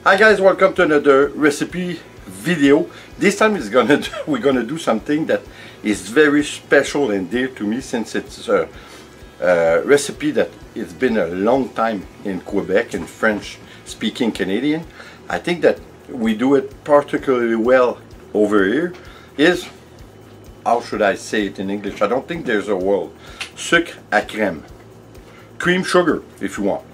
Hi guys, welcome to another recipe video. This time we're gonna do something that is very special and dear to me, since it's a recipe that it's been a long time in Quebec, in French speaking Canadian. I think that we do it particularly well over here. Is, how should I say it in English? I don't think there's a word. Sucre à crème. Cream sugar, if you want.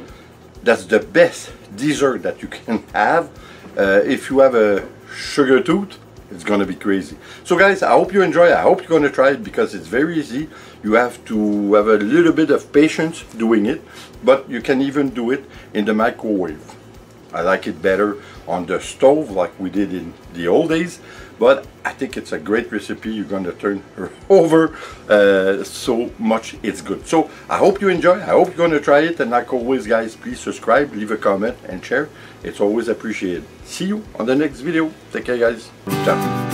That's the best dessert that you can have. If you have a sugar tooth, it's gonna be crazy. So guys, I hope you enjoy it. I hope you're gonna try it, because it's very easy. You have to have a little bit of patience doing it, but you can even do it in the microwave. I like it better on the stove like we did in the old days, but I think it's a great recipe. You're going to turn her over so much it's good. So I hope you enjoy. I hope you're going to try it, and like always guys, please subscribe, leave a comment and share. It's always appreciated. See you on the next video. Take care guys. Ciao.